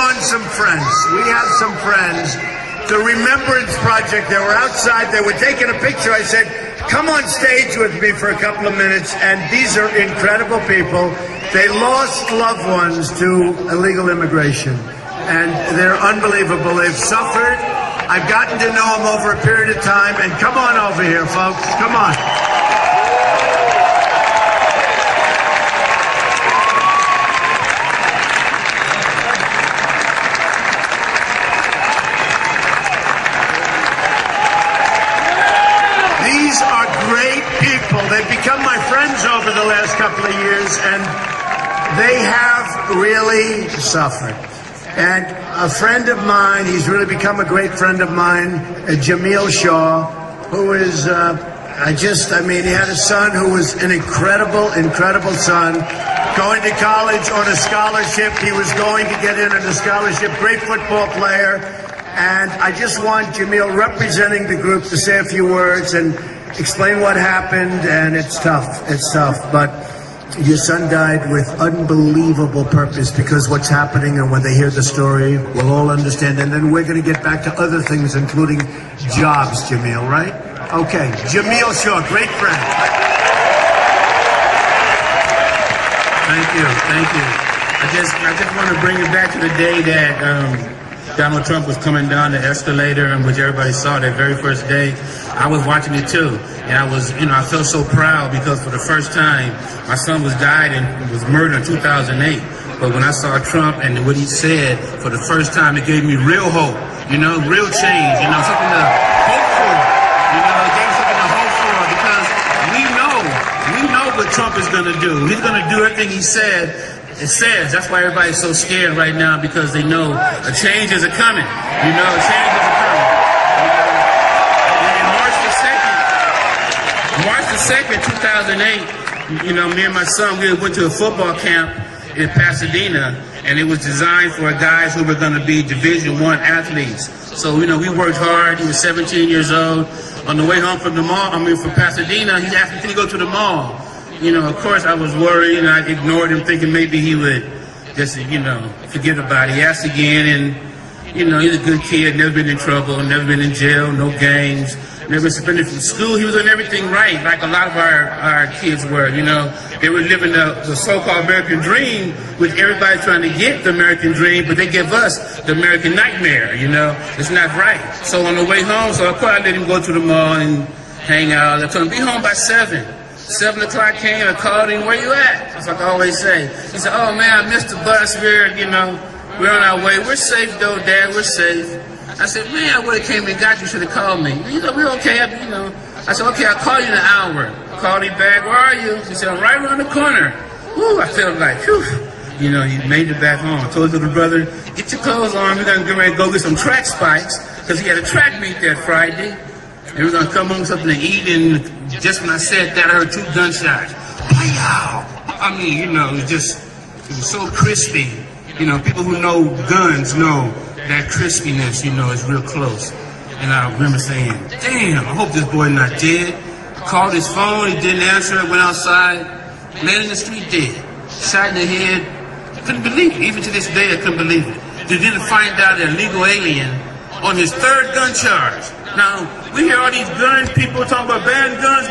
on some friends. We have some friends. The Remembrance Project, they were outside, they were taking a picture. I said, come on stage with me for a couple of minutes. And these are incredible people. They lost loved ones to illegal immigration. And they're unbelievable. They've suffered. I've gotten to know them over a period of time. And come on over here, folks. Come on. These are great people. They've become my friends over the last couple of years, and they have really suffered. And a friend of mine, he's really become a great friend of mine, Jamiel Shaw, who is, he had a son who was an incredible son, going to college on a scholarship. He was going to get in on a scholarship, great football player. And I just want Jamiel, representing the group, to say a few words and explain what happened. And it's tough, but your son died with unbelievable purpose, because what's happening, and when they hear the story, we'll all understand. And then we're going to get back to other things, including jobs, Jamiel, right? Okay, Jamiel Shaw, great friend. Thank you. I just want to bring it back to the day that Donald Trump was coming down the escalator, in which everybody saw that very first day. I was watching it too, and I felt so proud, because for the first time, my son died and was murdered in 2008. But when I saw Trump and what he said, for the first time, it gave me real hope, real change, something to hope for, it gave me something to hope for, because we know what Trump is going to do. He's going to do everything he said. It says. That's why everybody's so scared right now, because they know a change is coming. A change is coming. And March the 2nd, 2008, me and my son, we went to a football camp in Pasadena, and it was designed for guys who were going to be Division I athletes. So, we worked hard. He was 17 years old. On the way home from from Pasadena, he asked me, can you go to the mall? Of course I was worried, and I ignored him, thinking maybe he would just, forget about it. He asked again, and, he's a good kid, never been in trouble, never been in jail, no gangs, never suspended from school. He was doing everything right, like a lot of our kids were, They were living the so-called American dream, which everybody's trying to get the American dream, but they give us the American nightmare, It's not right. So on the way home, of course I let him go to the mall and hang out. I told him, be home by 7. 7 o'clock came, I called him, where you at? That's like I always say. He said, oh man, I missed the bus, we're on our way. We're safe though, Dad, we're safe. I said, man, I would have came and got you, should have called me. We're okay, I said, okay, I'll call you in an hour. Called him back, where are you? He said, I'm right around the corner. Woo, I felt like, whew. He made it back home. I told his little brother, get your clothes on, we're gonna get ready to go get some track spikes, because he had a track meet that Friday. And we're going to come home with something to eat, and just when I said that, I heard 2 gunshots. Wow! It was so crispy. People who know guns know that crispiness, is real close. And I remember saying, damn, I hope this boy not dead. Called his phone, he didn't answer it, went outside, landed in the street dead. Shot in the head. Couldn't believe it. Even to this day, I couldn't believe it. They didn't find out an illegal alien on his 3rd gun charge. Now, we hear all these gun people talking about ban guns,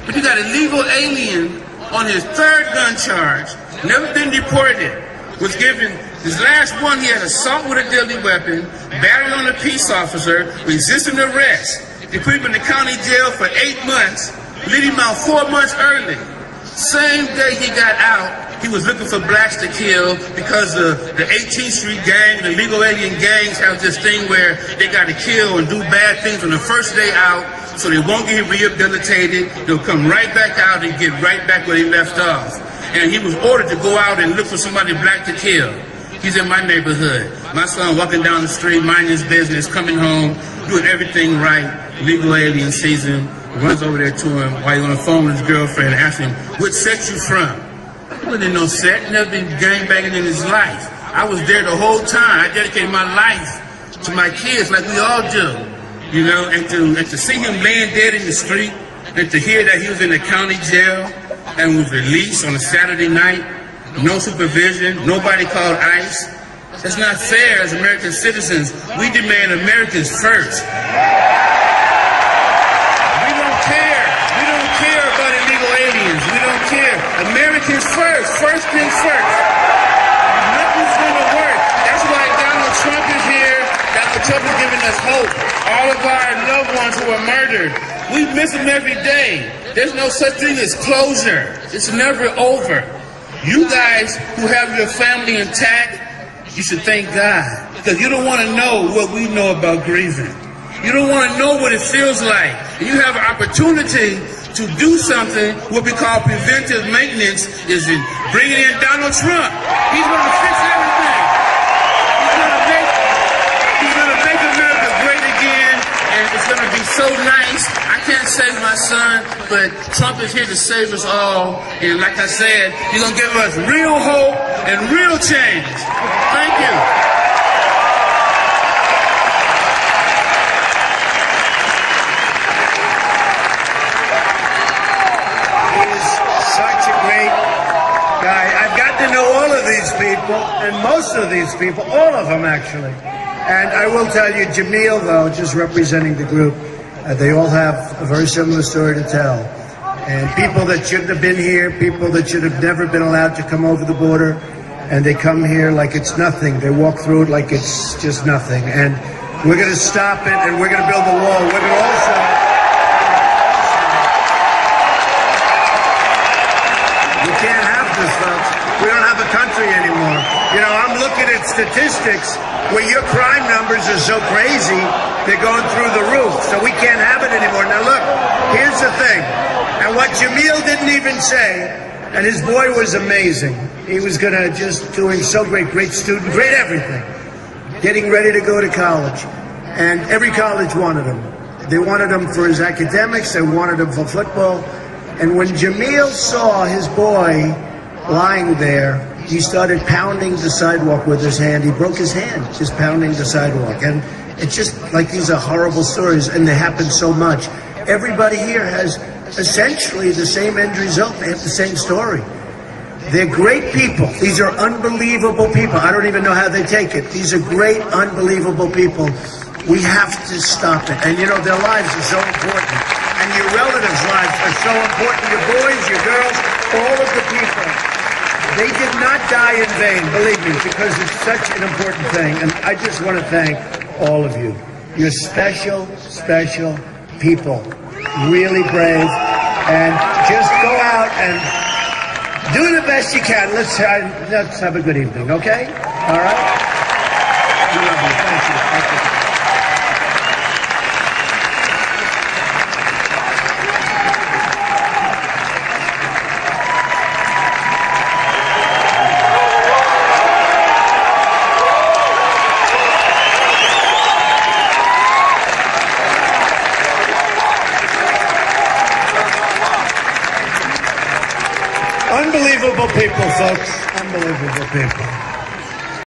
but you got an illegal alien on his 3rd gun charge, never been deported, was given, his last one, he had assault with a deadly weapon, battery on a peace officer, resisting arrest. They put him in the county jail for 8 months, let him out 4 months early. Same day he got out, he was looking for blacks to kill, because the 18th Street gang, the legal alien gangs, have this thing where they got to kill and do bad things on the first day out, so they won't get rehabilitated. They'll come right back out and get right back where they left off. And he was ordered to go out and look for somebody black to kill. He's in my neighborhood. My son walking down the street, minding his business, coming home, doing everything right. Legal alien sees him, runs over there to him while he's on the phone with his girlfriend, and asks him, what set you from? He wasn't in no set, never been gangbanging in his life. I was there the whole time. I dedicated my life to my kids like we all do. And to see him laying dead in the street, and to hear that he was in the county jail and was released on a Saturday night, no supervision, nobody called ICE. It's not fair as American citizens. We demand Americans first. We don't care. We don't care about illegal aliens. We don't care. Americans first. First things first. Nothing's going to work. That's why Donald Trump is here. Donald Trump is giving us hope. All of our loved ones who are murdered, we miss them every day. There's no such thing as closure. It's never over. You guys who have your family intact, you should thank God, because you don't want to know what we know about grieving. You don't want to know what it feels like. And you have an opportunity to do something, what we call preventive maintenance, is in bringing in Donald Trump. He's going to fix everything. He's going to make America great again, and it's going to be so nice. I can't save my son, but Trump is here to save us all. And like I said, he's going to give us real hope and real change. Thank you. Such a great guy. I've gotten to know all of these people, and most of these people, all of them actually. And I will tell you, Jamiel, though, just representing the group, they all have a very similar story to tell. And people that shouldn't have been here, people that should have never been allowed to come over the border, and they come here like it's nothing. They walk through it like it's just nothing. And we're going to stop it, and we're going to build a wall. We're going to also... We can't have this, folks. We don't have a country anymore. You know, I'm looking at statistics where your crime numbers are so crazy, they're going through the roof. So we can't have it anymore. Now look, here's the thing. And what Jamiel didn't even say, and his boy was amazing. He was going to just doing so great student, great everything. Getting ready to go to college. And every college wanted him. They wanted him for his academics. They wanted him for football. And when Jamiel saw his boy lying there, he started pounding the sidewalk with his hand. He broke his hand just pounding the sidewalk. And it's just like these are horrible stories, and they happen so much. Everybody here has essentially the same end result. They have the same story. They're great people. These are unbelievable people. I don't even know how they take it. These are great, unbelievable people. We have to stop it. And you know, their lives are so important. And your relatives' lives are so important. Your boys, your girls, all of the people. They did not die in vain, believe me, because it's such an important thing. And I just want to thank all of you. You're special, special people. Really brave. And just go out and do the best you can. Let's have a good evening, okay? All right? We love you. Thank you. Thank you. Unbelievable people, folks. Unbelievable people.